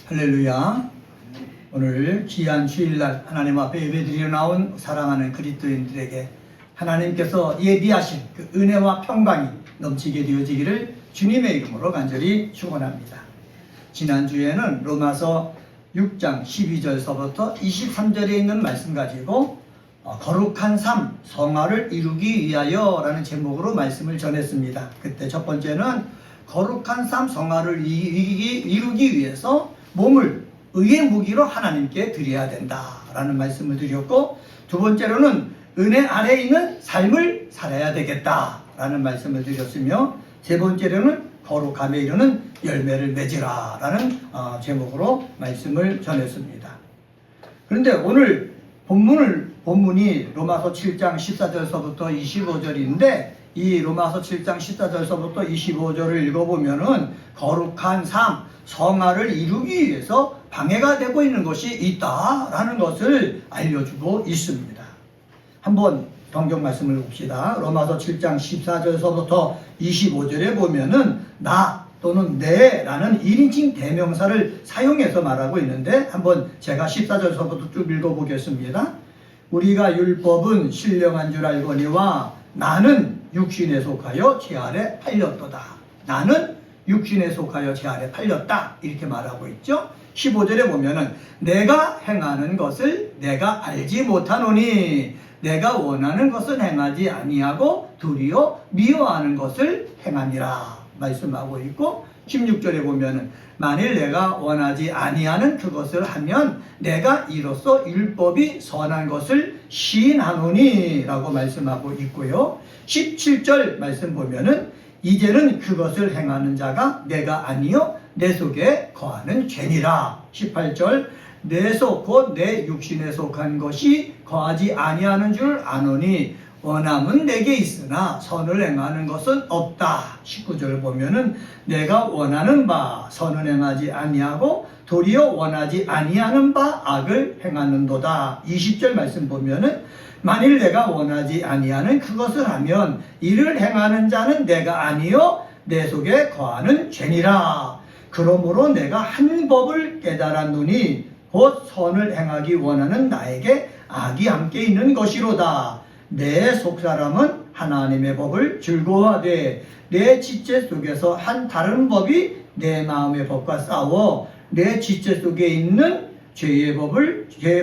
할렐루야. 오늘 귀한 주일날 하나님 앞에 예배드리러 나온 사랑하는 그리스도인들에게 하나님께서 예비하신 그 은혜와 평강이 넘치게 되어지기를 주님의 이름으로 간절히 축원합니다. 지난주에는 로마서 6장 12절서부터 23절에 있는 말씀 가지고 거룩한 삶, 성화를 이루기 위하여 라는 제목으로 말씀을 전했습니다. 그때 첫 번째는 거룩한 삶, 성화를 이루기 위해서 몸을 의의 무기로 하나님께 드려야 된다라는 말씀을 드렸고, 두 번째로는 은혜 아래에 있는 삶을 살아야 되겠다라는 말씀을 드렸으며, 세 번째로는 거룩함에 이르는 열매를 맺으라라는 제목으로 말씀을 전했습니다. 그런데 오늘 본문이 로마서 7장 14절서부터 25절인데, 이 로마서 7장 14절서부터 25절을 읽어보면은 거룩한 삶, 성화를 이루기 위해서 방해가 되고 있는 것이 있다라는 것을 알려주고 있습니다. 한번 성경 말씀을 봅시다. 로마서 7장 14절서부터 25절에 보면은 나 또는 내라는 1인칭 대명사를 사용해서 말하고 있는데, 한번 제가 14절서부터 쭉 읽어보겠습니다. 우리가 율법은 신령한 줄 알거니와 나는 육신에 속하여 제 아래 팔렸도다. 나는 육신에 속하여 제 아래 팔렸다. 이렇게 말하고 있죠. 15절에 보면은 내가 행하는 것을 내가 알지 못하노니 내가 원하는 것은 행하지 아니하고 도리어 미워하는 것을 행하니라 말씀하고 있고, 16절에 보면은 만일 내가 원하지 아니하는 그것을 하면 내가 이로써 율법이 선한 것을 시인하노니 라고 말씀하고 있고요. 17절 말씀 보면은 이제는 그것을 행하는 자가 내가 아니요 내 속에 거하는 죄니라. 18절 내 속 곧 내 육신에 속한 것이 거하지 아니하는 줄 아노니 원함은 내게 있으나 선을 행하는 것은 없다. 19절 보면은 내가 원하는 바 선을 행하지 아니하고 도리어 원하지 아니하는 바 악을 행하는도다. 20절 말씀 보면은 만일 내가 원하지 아니하는 그것을 하면 이를 행하는 자는 내가 아니요 내 속에 거하는 죄니라. 그러므로 내가 한 법을 깨달았노니 곧 선을 행하기 원하는 나에게 악이 함께 있는 것이로다. 내 속사람은 하나님의 법을 즐거워하되 내 지체 속에서 한 다른 법이 내 마음의 법과 싸워 내 지체 속에 있는 죄의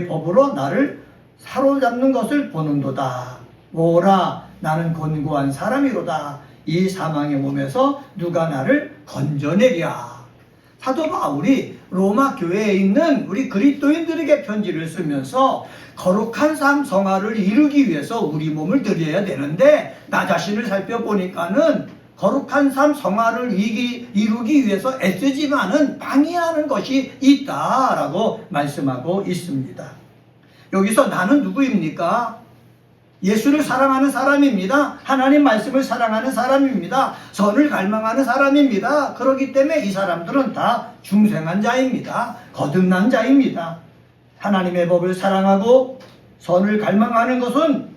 법으로 나를 사로잡는 것을 보는도다. 오라 나는 곤고한 사람이로다. 이 사망의 몸에서 누가 나를 건져내랴. 사도 바울이 로마 교회에 있는 우리 그리스도인들에게 편지를 쓰면서 거룩한 삶 성화를 이루기 위해서 우리 몸을 드려야 되는데, 나 자신을 살펴보니까는 거룩한 삶 성화를 이루기 위해서 애쓰지만은 방해하는 것이 있다라고 말씀하고 있습니다. 여기서 나는 누구입니까? 예수를 사랑하는 사람입니다. 하나님 말씀을 사랑하는 사람입니다. 선을 갈망하는 사람입니다. 그렇기 때문에 이 사람들은 다 중생한 자입니다. 거듭난 자입니다. 하나님의 법을 사랑하고 선을 갈망하는 것은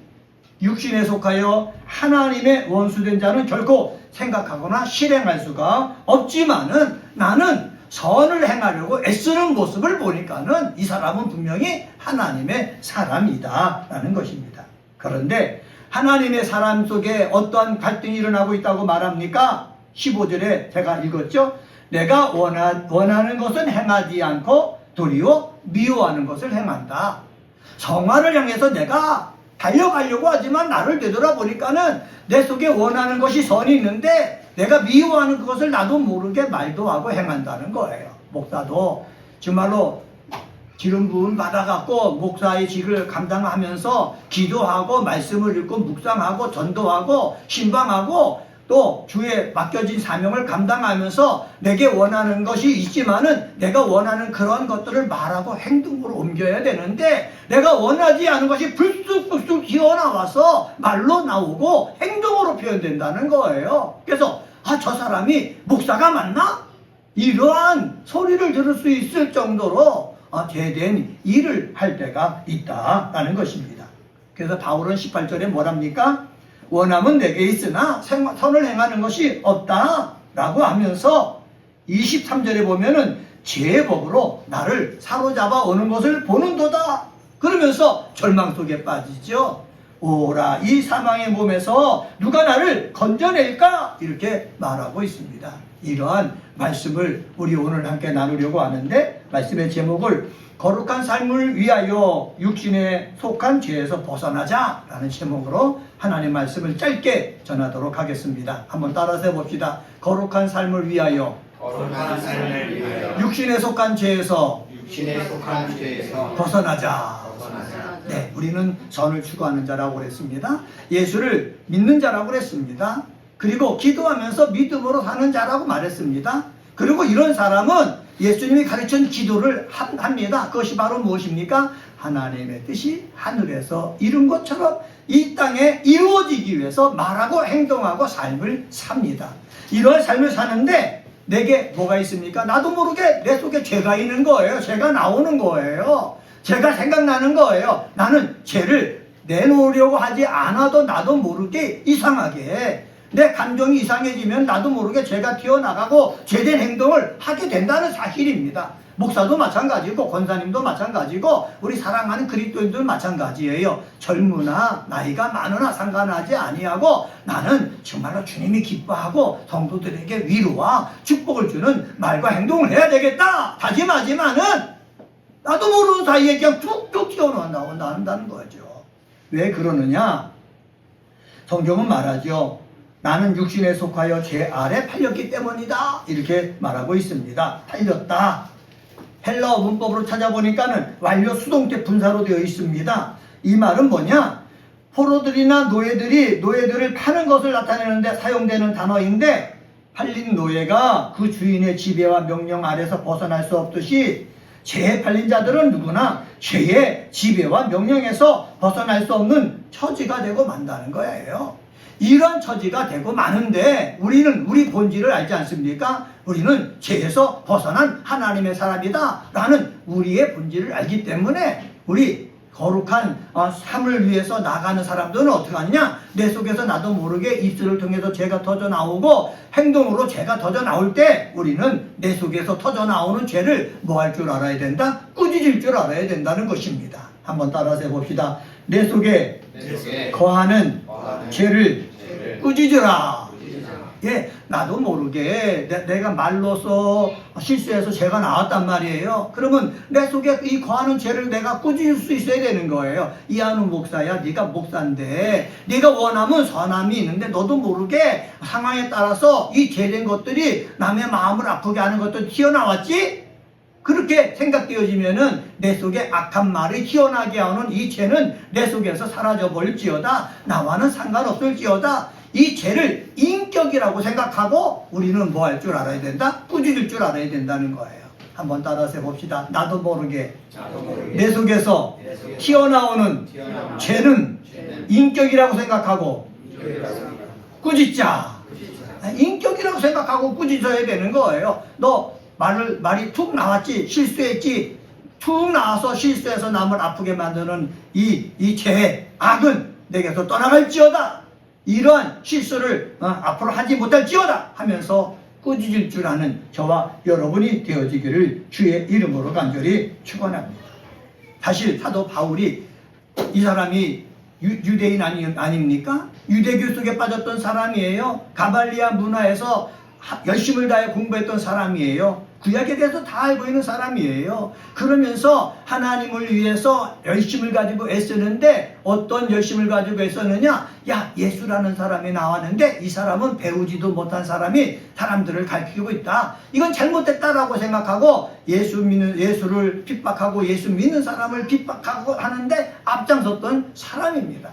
육신에 속하여 하나님의 원수된 자는 결코 생각하거나 실행할 수가 없지만은 나는 선을 행하려고 애쓰는 모습을 보니까는 이 사람은 분명히 하나님의 사람이다 라는 것입니다. 그런데 하나님의 사람 속에 어떠한 갈등이 일어나고 있다고 말합니까? 15절에 제가 읽었죠. 내가 원하는 것은 행하지 않고 도리어 미워하는 것을 행한다. 성화를 향해서 내가 달려가려고 하지만 나를 되돌아보니까는 내 속에 원하는 것이 선이 있는데 내가 미워하는 그것을 나도 모르게 말도 하고 행한다는 거예요. 목사도 정말로 기름 부음 받아갖고 목사의 직을 감당하면서 기도하고 말씀을 읽고 묵상하고 전도하고 신방하고 또 주에 맡겨진 사명을 감당하면서 내게 원하는 것이 있지만은 내가 원하는 그런 것들을 말하고 행동으로 옮겨야 되는데, 내가 원하지 않은 것이 불쑥불쑥 튀어나와서 말로 나오고 행동으로 표현된다는 거예요. 그래서 저 사람이 목사가 맞나? 이러한 소리를 들을 수 있을 정도로 제대한 일을 할 때가 있다라는 것입니다. 그래서 바울은 18절에 뭐랍니까? 원함은 내게 있으나 선을 행하는 것이 없다 라고 하면서 23절에 보면은 죄의 법으로 나를 사로잡아 오는 것을 보는도다. 그러면서 절망 속에 빠지죠. 오라 이 사망의 몸에서 누가 나를 건져낼까? 이렇게 말하고 있습니다. 이러한 말씀을 우리 오늘 함께 나누려고 하는데, 말씀의 제목을 거룩한 삶을 위하여 육신에 속한 죄에서 벗어나자 라는 제목으로 하나님 말씀을 짧게 전하도록 하겠습니다. 한번 따라서 해봅시다. 거룩한 삶을 위하여, 거룩한 삶을 위하여 육신에 속한 죄에서 벗어나자. 네, 우리는 선을 추구하는 자라고 그랬습니다. 예수를 믿는 자라고 그랬습니다. 그리고 기도하면서 믿음으로 사는 자라고 말했습니다. 그리고 이런 사람은 예수님이 가르친 기도를 합니다. 그것이 바로 무엇입니까? 하나님의 뜻이 하늘에서 이룬 것처럼 이 땅에 이루어지기 위해서 말하고 행동하고 삶을 삽니다. 이런 삶을 사는데 내게 뭐가 있습니까? 나도 모르게 내 속에 죄가 있는 거예요. 죄가 나오는 거예요. 죄가 생각나는 거예요. 나는 죄를 내놓으려고 하지 않아도 나도 모르게 이상하게 내 감정이 이상해지면 나도 모르게 죄가 튀어나가고 죄된 행동을 하게 된다는 사실입니다. 목사도 마찬가지고 권사님도 마찬가지고 우리 사랑하는 그리스도인도 마찬가지예요. 젊으나 나이가 많으나 상관하지 아니하고 나는 정말로 주님이 기뻐하고 성도들에게 위로와 축복을 주는 말과 행동을 해야 되겠다 다짐하지만은 나도 모르는 사이에 그냥 툭툭 튀어나온다는 거죠. 왜 그러느냐? 성경은 말하죠. 나는 육신에 속하여 죄 아래 팔렸기 때문이다. 이렇게 말하고 있습니다. 팔렸다. 헬라어 문법으로 찾아보니까는 완료 수동태 분사로 되어 있습니다. 이 말은 뭐냐? 포로들이나 노예들을 파는 것을 나타내는데 사용되는 단어인데, 팔린 노예가 그 주인의 지배와 명령 아래서 벗어날 수 없듯이 죄에 팔린 자들은 누구나 죄의 지배와 명령에서 벗어날 수 없는 처지가 되고 만다는 거예요. 이런 처지가 되고 마는데 우리는 우리 본질을 알지 않습니까? 우리는 죄에서 벗어난 하나님의 사람이다 라는 우리의 본질을 알기 때문에 우리 거룩한 삶을 위해서 나가는 사람들은 어떻게 하느냐? 내 속에서 나도 모르게 입술을 통해서 죄가 터져 나오고 행동으로 죄가 터져 나올 때 우리는 내 속에서 터져 나오는 죄를 뭐 할 줄 알아야 된다? 꾸짖을 줄 알아야 된다는 것입니다. 한번 따라서 해봅시다. 내 속에 거하는 죄를 꾸짖으라. 예, 나도 모르게 내가 말로서 실수해서 죄가 나왔단 말이에요. 그러면 내 속에 이 거하는 죄를 내가 꾸짖을 수 있어야 되는 거예요. 이한우 목사야, 네가 목사인데 네가 원하면 선함이 있는데 너도 모르게 상황에 따라서 이 죄된 것들이 남의 마음을 아프게 하는 것들이 튀어나왔지? 그렇게 생각되어지면은 내 속에 악한 말이 튀어나게 하는 이 죄는 내 속에서 사라져 버릴지어다. 나와는 상관없을지어다. 이 죄를 인격이라고 생각하고 우리는 뭐 할 줄 알아야 된다? 꾸짖을 줄 알아야 된다는 거예요. 한번 따라서 해봅시다. 나도 모르게 내 속에서 튀어나오는 죄는 인격이라고 생각하고 꾸짖자. 인격이라고 생각하고 꾸짖어야 되는 거예요. 너 말이 툭 나왔지, 실수했지, 툭 나와서 실수해서 남을 아프게 만드는 이 죄, 악은 내게서 떠나갈지어다. 이러한 실수를 앞으로 하지 못할지어다 하면서 꾸짖을 줄 아는 저와 여러분이 되어지기를 주의 이름으로 간절히 축원합니다. 사실 사도 바울이 이 사람이 유대인 아닙니까? 유대교 속에 빠졌던 사람이에요. 가발리아 문화에서 열심을 다해 공부했던 사람이에요. 구약에 대해서 다 알고 있는 사람이에요. 그러면서 하나님을 위해서 열심을 가지고 애쓰는데 어떤 열심을 가지고 애썼느냐? 야, 예수라는 사람이 나왔는데 이 사람은 배우지도 못한 사람이 사람들을 가르치고 있다. 이건 잘못됐다라고 생각하고 예수를 핍박하고 예수 믿는 사람을 핍박하고 하는데 앞장섰던 사람입니다.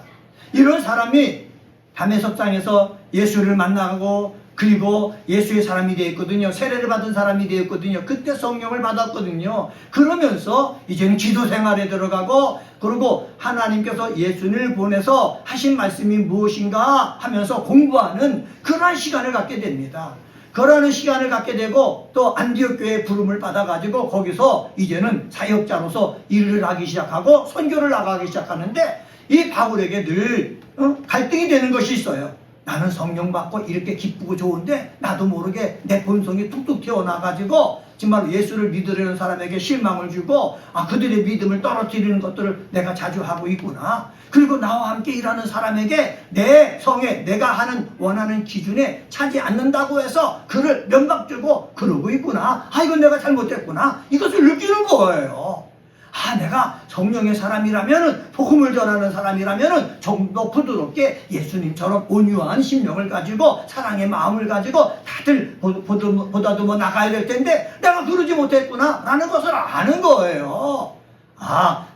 이런 사람이 다메섹상에서 예수를 만나고 그리고 예수의 사람이 되었거든요. 세례를 받은 사람이 되었거든요. 그때 성령을 받았거든요. 그러면서 이제는 기도 생활에 들어가고 그리고 하나님께서 예수를 보내서 하신 말씀이 무엇인가 하면서 공부하는 그러한 시간을 갖게 됩니다. 그러는 시간을 갖게 되고 또 안디옥 교회의 부름을 받아가지고 거기서 이제는 사역자로서 일을 하기 시작하고 선교를 나가기 시작하는데 이 바울에게 늘 갈등이 되는 것이 있어요. 나는 성령 받고 이렇게 기쁘고 좋은데 나도 모르게 내 본성이 툭툭 튀어나와가지고 정말 예수를 믿으려는 사람에게 실망을 주고 그들의 믿음을 떨어뜨리는 것들을 내가 자주 하고 있구나. 그리고 나와 함께 일하는 사람에게 내 성에 내가 하는 원하는 기준에 차지 않는다고 해서 그를 면박 주고 그러고 있구나. 이건 내가 잘못했구나. 이것을 느끼는 거예요. 내가 성령의 사람이라면은, 복음을 전하는 사람이라면은 좀 더 부드럽게 예수님처럼 온유한 심령을 가지고 사랑의 마음을 가지고 다들 보다듬어 나가야 될 텐데 내가 그러지 못했구나 라는 것을 아는 거예요.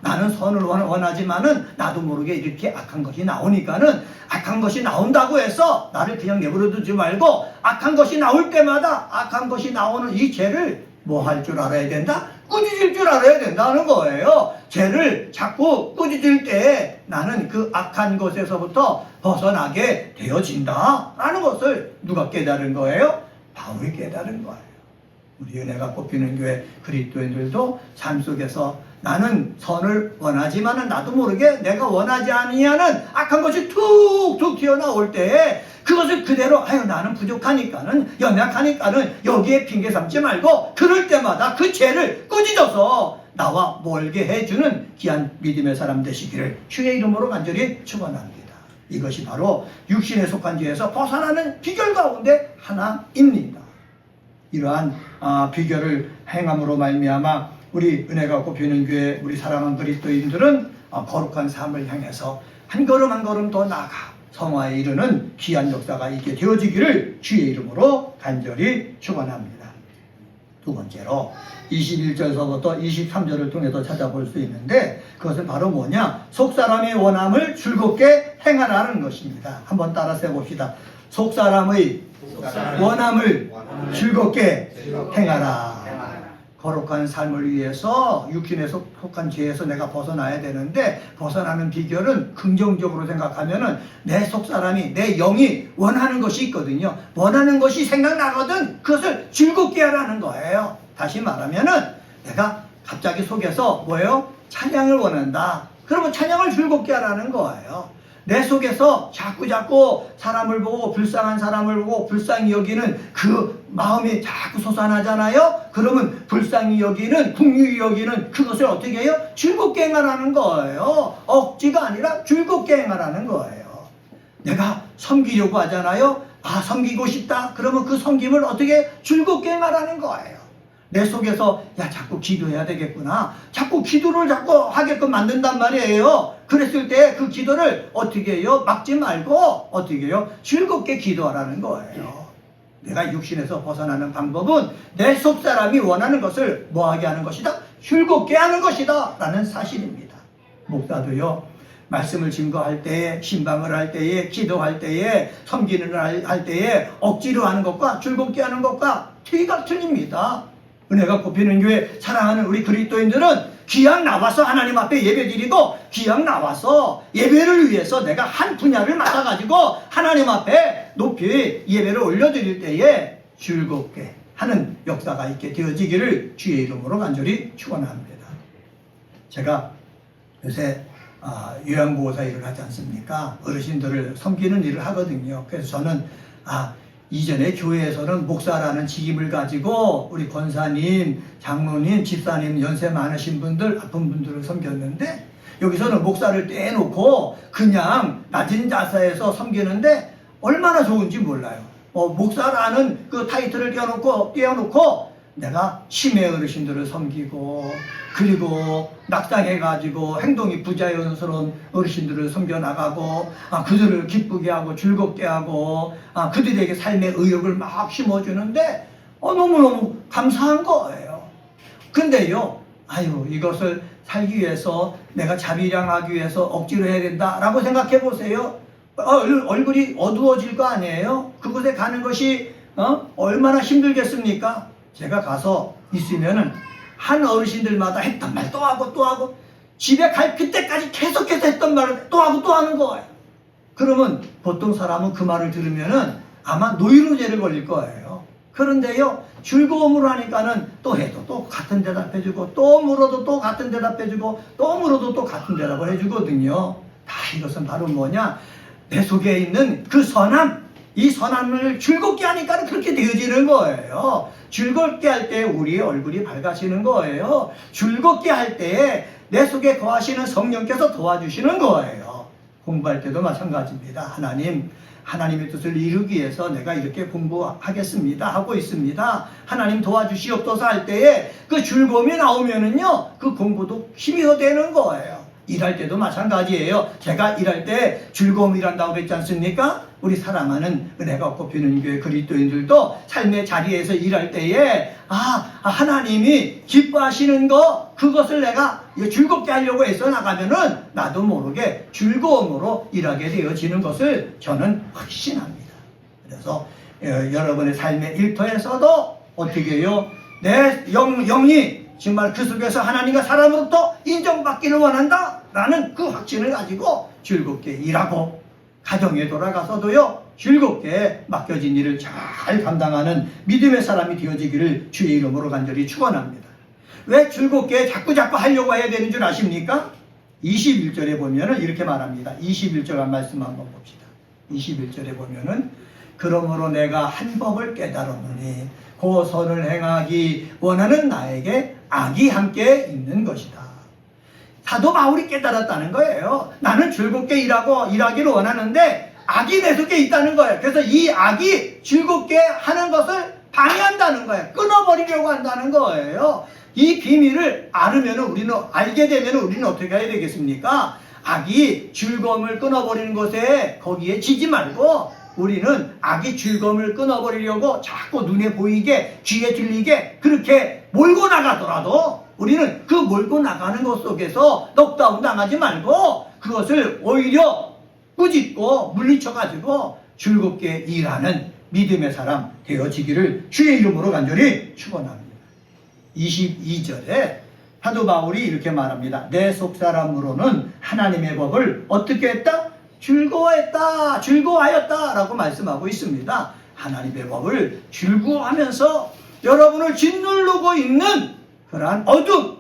나는 선을 원하지만은 나도 모르게 이렇게 악한 것이 나오니까는 악한 것이 나온다고 해서 나를 그냥 내버려 두지 말고 악한 것이 나올 때마다 악한 것이 나오는 이 죄를 뭐 할 줄 알아야 된다? 꾸짖을 줄 알아야 된다는 거예요. 죄를 자꾸 꾸짖을 때 나는 그 악한 것에서부터 벗어나게 되어진다 라는 것을 누가 깨달은 거예요? 바울이 깨달은 거예요. 우리 은혜가 꽃피는 교회 그리스도인들도 삶 속에서 나는 선을 원하지만은 나도 모르게 내가 원하지 아니하는 악한 것이 툭툭 튀어나올 때 그것을 그대로 나는 부족하니까는 연약하니까는 여기에 핑계 삼지 말고 그럴 때마다 그 죄를 꾸짖어서 나와 멀게 해주는 귀한 믿음의 사람 되시기를 주의 이름으로 간절히 축원합니다. 이것이 바로 육신에 속한 죄에서 벗어나는 비결 가운데 하나입니다. 이러한 비결을 행함으로 말미암아 우리 은혜가 꽃피는 교회 우리 사랑하는 그리스도인들은 거룩한 삶을 향해서 한 걸음 한 걸음 더 나아가 성화에 이르는 귀한 역사가 있게 되어지기를 주의 이름으로 간절히 축원합니다. 두 번째로 21절서부터 23절을 통해서 찾아볼 수 있는데 그것은 바로 뭐냐? 속사람의 원함을 즐겁게 행하라는 것입니다. 한번 따라서 해봅시다. 속사람의 원함을 즐겁게 행하라. 거룩한 삶을 위해서 육신에 속한 죄에서 내가 벗어나야 되는데 벗어나는 비결은 긍정적으로 생각하면은 내 속사람이 내 영이 원하는 것이 있거든요. 원하는 것이 생각나거든 그것을 즐겁게 하라는 거예요. 다시 말하면은 내가 갑자기 속에서 뭐예요? 찬양을 원한다. 그러면 찬양을 즐겁게 하라는 거예요. 내 속에서 자꾸 사람을 보고 불쌍한 사람을 보고 불쌍히 여기는 그 마음이 자꾸 솟아나잖아요. 그러면 불쌍히 여기는 긍휼히 여기는 그것을 어떻게 해요? 즐겁게 행하라는 거예요. 억지가 아니라 즐겁게 행하라는 거예요. 내가 섬기려고 하잖아요. 섬기고 싶다. 그러면 그 섬김을 어떻게 즐겁게 행하라는 거예요. 내 속에서 자꾸 기도해야 되겠구나. 자꾸 기도를 자꾸 하게끔 만든단 말이에요. 그랬을 때 그 기도를 어떻게 해요? 막지 말고 어떻게 해요? 즐겁게 기도하라는 거예요. 내가 육신에서 벗어나는 방법은 내 속사람이 원하는 것을 뭐하게 하는 것이다? 즐겁게 하는 것이다 라는 사실입니다. 목사도요. 말씀을 증거할 때에 신방을 할 때에 기도할 때에 섬기는 할 때에 억지로 하는 것과 즐겁게 하는 것과 뒤가 틀립니다. 은혜가 꽃피는 교회 사랑하는 우리 그리스도인들은 기왕 나와서 하나님 앞에 예배드리고 기왕 나와서 예배를 위해서 내가 한 분야를 맡아가지고 하나님 앞에 높이 예배를 올려드릴 때에 즐겁게 하는 역사가 있게 되어지기를 주의 이름으로 간절히 축원합니다. 제가 요새 요양보호사 일을 하지 않습니까? 어르신들을 섬기는 일을 하거든요. 그래서 저는 이전에 교회에서는 목사라는 직임을 가지고 우리 권사님, 장로님, 집사님 연세 많으신 분들, 아픈 분들을 섬겼는데 여기서는 목사를 떼놓고 그냥 낮은 자세에서 섬기는데 얼마나 좋은지 몰라요. 목사라는 그 타이틀을 떼어놓고 내가 치매 어르신들을 섬기고 그리고 낙상해가지고 행동이 부자연스러운 어르신들을 섬겨나가고 그들을 기쁘게 하고 즐겁게 하고 그들에게 삶의 의욕을 막 심어주는데 너무너무 감사한 거예요. 근데요 이것을 살기 위해서 내가 자비량하기 위해서 억지로 해야 된다라고 생각해 보세요. 얼굴이 어두워질 거 아니에요? 그곳에 가는 것이 얼마나 힘들겠습니까? 제가 가서 있으면은 한 어르신들마다 했던 말 또 하고 집에 갈 그때까지 계속해서 했던 말을 또 하고 또 하는 거예요. 그러면 보통 사람은 그 말을 들으면은 아마 노이로제를 걸릴 거예요. 그런데요 즐거움으로 하니까는 또 해도 또 같은 대답해주고 또 물어도 또 같은 대답해주고 또 물어도 또 같은 대답을 해주거든요. 이것은 바로 뭐냐? 내 속에 있는 그 선함, 이 선함을 즐겁게 하니까 그렇게 되어지는 거예요. 즐겁게 할 때 우리의 얼굴이 밝아지는 거예요. 즐겁게 할 때에 내 속에 거하시는 성령께서 도와주시는 거예요. 공부할 때도 마찬가지입니다. 하나님의 뜻을 이루기 위해서 내가 이렇게 공부하겠습니다 하고 있습니다. 하나님 도와주시옵소서 할 때에 그 즐거움이 나오면은요, 그 공부도 힘이 더 되는 거예요. 일할 때도 마찬가지예요. 제가 일할 때 즐거움을 일한다고 했지 않습니까? 우리 사랑하는 은혜가 꽃피는 교회 그리스도인들도 삶의 자리에서 일할 때에 하나님이 기뻐하시는 그것을 내가 즐겁게 하려고 애써 나가면은 나도 모르게 즐거움으로 일하게 되어지는 것을 저는 확신합니다. 그래서 여러분의 삶의 일터에서도 어떻게 해요? 내 영이 정말 그 속에서 하나님과 사람으로부터 인정받기를 원한다 라는 그 확신을 가지고 즐겁게 일하고, 가정에 돌아가서도요 즐겁게 맡겨진 일을 잘 감당하는 믿음의 사람이 되어지기를 주의 이름으로 간절히 축원합니다. 왜 즐겁게 자꾸 하려고 해야 되는 줄 아십니까? 21절에 보면은 이렇게 말합니다. 21절 한 말씀 한번 봅시다. 21절에 보면은 그러므로 내가 한 법을 깨달았노니 그 선을 행하기 원하는 나에게 악이 함께 있는 것이다. 사도 바울이 깨달았다는 거예요. 나는 즐겁게 일하기를 원하는데 악이 내 속에 있다는 거예요. 그래서 이 악이 즐겁게 하는 것을 방해한다는 거예요. 끊어버리려고 한다는 거예요. 이 비밀을 알게 되면 우리는 어떻게 해야 되겠습니까? 악이 즐거움을 끊어버리는 것에 거기에 지지 말고, 우리는 악이 즐거움을 끊어버리려고 자꾸 눈에 보이게 귀에 들리게 그렇게 몰고 나가더라도 우리는 그 몰고 나가는 것 속에서 넉다운 당하지 말고 그것을 오히려 꾸짖고 물리쳐가지고 즐겁게 일하는 믿음의 사람 되어지기를 주의 이름으로 간절히 축원합니다. 22절에 사도 바울이 이렇게 말합니다. 내 속사람으로는 하나님의 법을 어떻게 했다? 즐거워하였다 라고 말씀하고 있습니다. 하나님의 법을 즐거워하면서 여러분을 짓누르고 있는 그러한 어둠,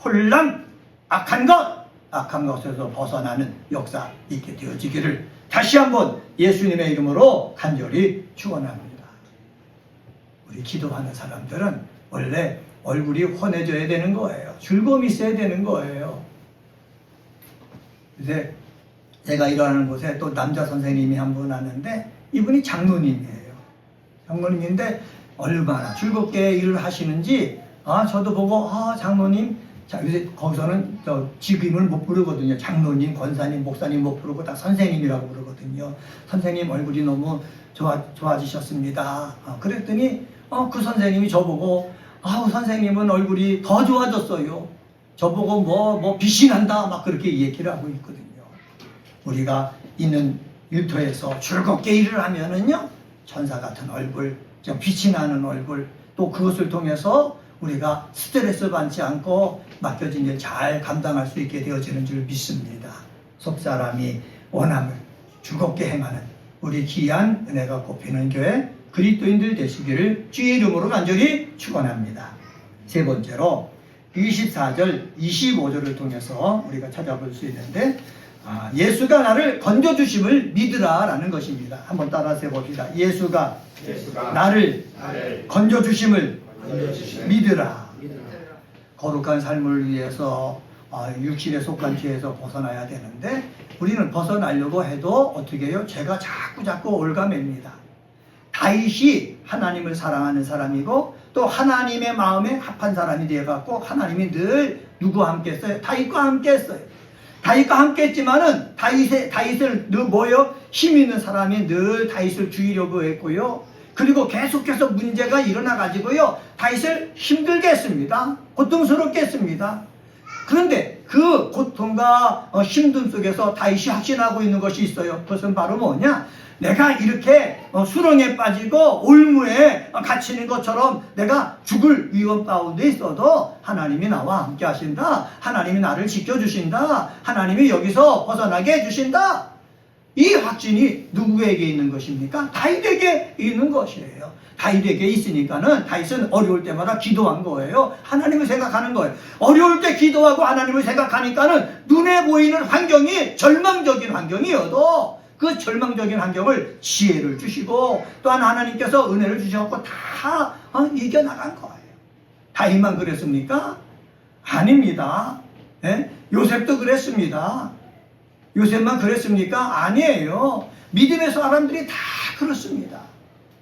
혼란, 악한 것에서 벗어나는 역사 있게 되어지기를 다시 한번 예수님의 이름으로 간절히 축원합니다. 우리 기도하는 사람들은 원래 얼굴이 환해져야 되는 거예요. 즐거움이 있어야 되는 거예요. 이제 제가 일하는 곳에 또 남자 선생님이 한 분 왔는데 이분이 장로님이에요. 장로님인데 얼마나 즐겁게 일을 하시는지 저도 보고 장로님, 거기서는 직임을 못 부르거든요. 장로님, 권사님, 목사님 못 부르고 다 선생님이라고 부르거든요. 선생님 얼굴이 너무 좋아지셨습니다. 그랬더니 그 선생님이 저보고 선생님은 얼굴이 더 좋아졌어요. 저보고 뭐 빛이 난다 막 그렇게 얘기를 하고 있거든요. 우리가 있는 일터에서 즐겁게 일을 하면은요, 천사 같은 얼굴, 빛이 나는 얼굴, 또 그것을 통해서 우리가 스트레스 받지 않고 맡겨진 일 잘 감당할 수 있게 되어지는 줄 믿습니다. 속사람이 원함을 즐겁게 행하는 우리 귀한 은혜가 꼽히는 교회 그리스도인들 되시기를 주의 이름으로 간절히 축원합니다. 세 번째로 24절, 25절을 통해서 우리가 찾아볼 수 있는데 예수가 나를 건져주심을 믿으라 라는 것입니다. 한번 따라서 해봅시다. 예수가 나를 건져주심을 믿으라. 거룩한 삶을 위해서 육신에 속한 죄에서 벗어나야 되는데 우리는 벗어나려고 해도 어떻게 해요? 죄가 자꾸 올가맵니다. 다윗이 하나님을 사랑하는 사람이고 또 하나님의 마음에 합한 사람이 되어갖고 하나님이 늘 누구와 함께 했어요? 다윗과 함께 했어요. 다윗과 함께 했지만은 다윗을 늘 힘 있는 사람이 늘 다윗을 죽이려고 했고요. 그리고 계속해서 문제가 일어나가지고요. 다윗을 힘들게 했습니다. 고통스럽게 했습니다. 그런데 그 고통과 힘듦 속에서 다윗이 확신하고 있는 것이 있어요. 그것은 바로 뭐냐? 내가 이렇게 수렁에 빠지고 올무에 갇히는 것처럼 내가 죽을 위험 가운데 있어도 하나님이 나와 함께 하신다. 하나님이 나를 지켜주신다. 하나님이 여기서 벗어나게 해주신다. 이 확신이 누구에게 있는 것입니까? 다윗에게 있는 것이에요. 다윗에게 있으니까는 다윗은 어려울 때마다 기도한 거예요. 하나님을 생각하는 거예요. 어려울 때 기도하고 하나님을 생각하니까는 눈에 보이는 환경이 절망적인 환경이어도 그 절망적인 환경을 지혜를 주시고 또한 하나님께서 은혜를 주셔서 다 이겨나간 거예요. 다윗만 그랬습니까? 아닙니다. 예? 요셉도 그랬습니다. 요셉만 그랬습니까? 아니에요. 믿음의 사람들이 다 그렇습니다.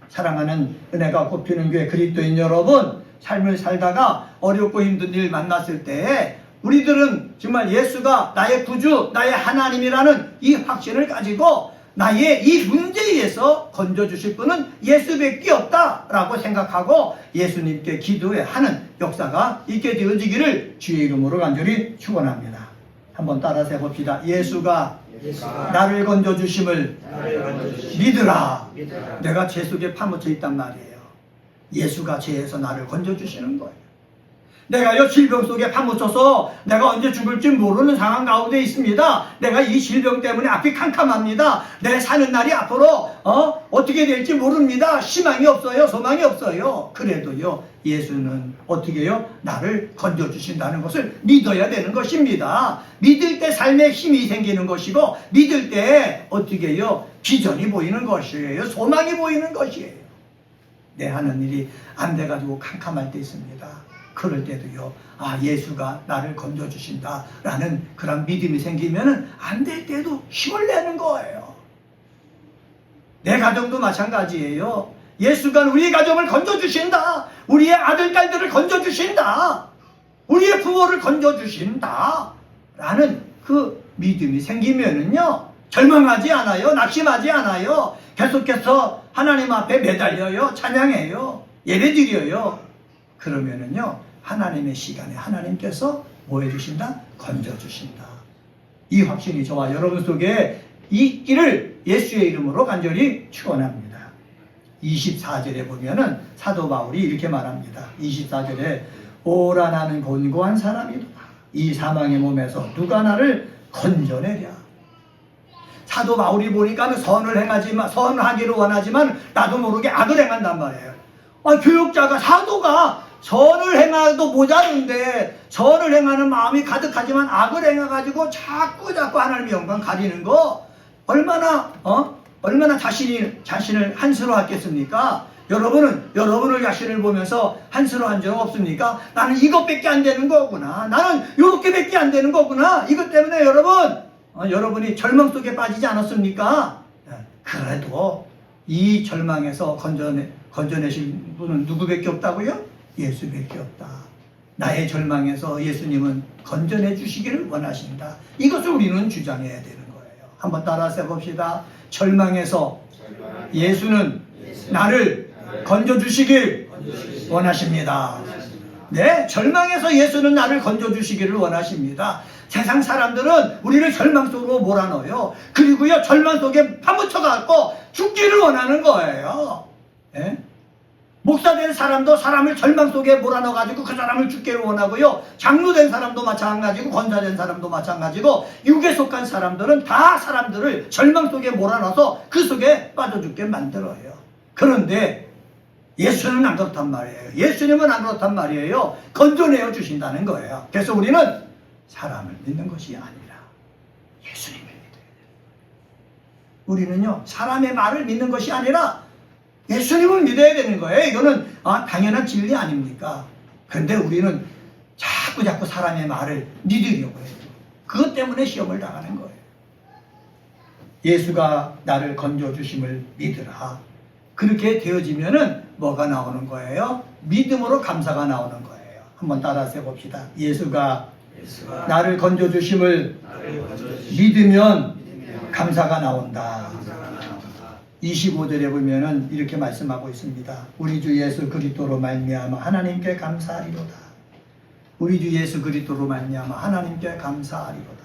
사랑하는 은혜가 꽃피는 교회 그리스도인 여러분, 삶을 살다가 어렵고 힘든 일 만났을 때 우리들은 정말 예수가 나의 구주, 나의 하나님이라는 이 확신을 가지고 나의 이 문제에서 건져주실 분은 예수밖에 없다라고 생각하고 예수님께 기도해 하는 역사가 있게 되어지기를 주의 이름으로 간절히 축원합니다. 한번 따라서 해봅시다. 예수가 나를 건져주심을 믿으라. 내가 죄 속에 파묻혀 있단 말이에요. 예수가 죄에서 나를 건져주시는 거예요. 내가요 질병 속에 파묻혀서 내가 언제 죽을지 모르는 상황 가운데 있습니다. 내가 이 질병 때문에 앞이 캄캄합니다. 내 사는 날이 앞으로 어떻게 될지 모릅니다. 희망이 없어요. 소망이 없어요. 그래도요 예수는 어떻게 해요? 나를 건져주신다는 것을 믿어야 되는 것입니다. 믿을 때 삶에 힘이 생기는 것이고 믿을 때 어떻게 해요? 비전이 보이는 것이에요. 소망이 보이는 것이에요. 내 하는 일이 안 돼가지고 캄캄할 때 있습니다. 그럴 때도요, 예수가 나를 건져주신다 라는 그런 믿음이 생기면 안 될 때도 힘을 내는 거예요. 내 가정도 마찬가지예요. 예수가 우리의 가정을 건져주신다. 우리의 아들, 딸들을 건져주신다. 우리의 부모를 건져주신다 라는 그 믿음이 생기면은요, 절망하지 않아요. 낙심하지 않아요. 계속해서 하나님 앞에 매달려요. 찬양해요. 예배드려요. 그러면은요, 하나님의 시간에 하나님께서 뭐 해주신다? 건져주신다. 이 확신이 저와 여러분 속에 있기를 예수의 이름으로 간절히 축원합니다. 24절에 보면은 사도 바울이 이렇게 말합니다. 24절에 오라 나는 곤고한 사람이다. 이 사망의 몸에서 누가 나를 건져내랴. 사도 바울이 보니까 선하기를 원하지만 나도 모르게 악을 행한단 말이에요. 교육자가 사도가 선을 행해도 모자른데 선을 행하는 마음이 가득하지만 악을 행해가지고 자꾸 하나님의 영광 가리는 거 얼마나 자신을 한스러워하겠습니까? 여러분은 여러분을 자신을 보면서 한스러워한 적 없습니까? 나는 이것밖에 안 되는 거구나. 나는 이렇게밖에 안 되는 거구나. 이것 때문에 여러분이 절망 속에 빠지지 않았습니까? 그래도 이 절망에서 건져내신 분은 누구밖에 없다고요? 예수밖에 없다. 나의 절망에서 예수님은 건져내 주시기를 원하신다. 이것을 우리는 주장해야 되는 거예요. 한번 따라서 해봅시다. 절망에서 예수는 나를 건져주시길 원하십니다. 네, 절망에서 예수는 나를 건져주시기를 원하십니다. 세상 사람들은 우리를 절망 속으로 몰아넣어요. 그리고요 절망 속에 파묻혀갖고 죽기를 원하는 거예요. 네? 목사된 사람도 사람을 절망 속에 몰아넣어가지고 그 사람을 죽기를 원하고요. 장로된 사람도 마찬가지고 권사된 사람도 마찬가지고 육에 속한 사람들은 다 사람들을 절망 속에 몰아넣어서 그 속에 빠져 죽게 만들어요. 그런데 예수는 안 그렇단 말이에요. 예수님은 안 그렇단 말이에요. 건져내어 주신다는 거예요. 그래서 우리는 사람을 믿는 것이 아니라 예수님을 믿어야 돼요. 우리는요 사람의 말을 믿는 것이 아니라 예수님을 믿어야 되는 거예요. 이거는 당연한 진리 아닙니까? 그런데 우리는 자꾸 사람의 말을 믿으려고 해요. 그것 때문에 시험을 당하는 거예요. 예수가 나를 건져주심을 믿으라. 그렇게 되어지면은 뭐가 나오는 거예요? 믿음으로 감사가 나오는 거예요. 한번 따라서 해봅시다. 예수가 나를 건져주심을 믿으면 감사가 나온다. 25절에 보면은 이렇게 말씀하고 있습니다. 우리 주 예수 그리스도로 말미암아 하나님께 감사하리로다. 우리 주 예수 그리스도로 말미암아 하나님께 감사하리로다.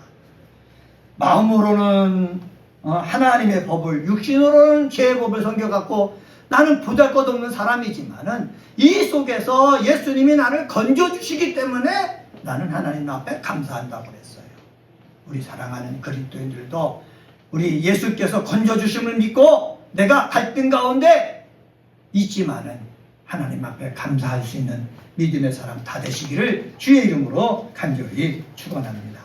마음으로는 하나님의 법을, 육신으로는 죄의 법을 섬겨갖고 나는 보잘것없는 사람이지만은 이 속에서 예수님이 나를 건져주시기 때문에 나는 하나님 앞에 감사한다고 그랬어요. 우리 사랑하는 그리스도인들도 우리 예수께서 건져주심을 믿고 내가 갈등 가운데 있지만은 하나님 앞에 감사할 수 있는 믿음의 사람 다 되시기를 주의 이름으로 간절히 축원합니다.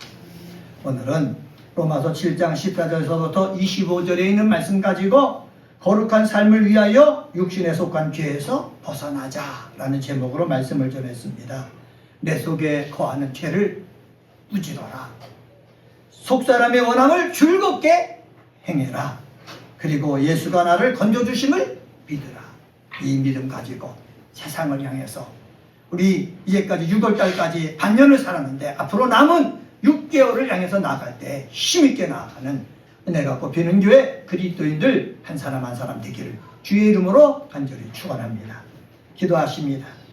오늘은 로마서 7장 14절에서부터 25절에 있는 말씀 가지고 거룩한 삶을 위하여 육신에 속한 죄에서 벗어나자라는 제목으로 말씀을 전했습니다. 내 속에 거하는 죄를 무찌러라. 속사람의 원함을 즐겁게 행해라. 그리고 예수가 나를 건져주심을 믿으라. 이 믿음 가지고 세상을 향해서 우리 이제까지 6월달까지 반년을 살았는데 앞으로 남은 6개월을 향해서 나아갈 때 힘있게 나아가는 은혜가 꼽히는 교회 그리스도인들 한 사람 한 사람 되기를 주의 이름으로 간절히 축원합니다. 기도하십니다.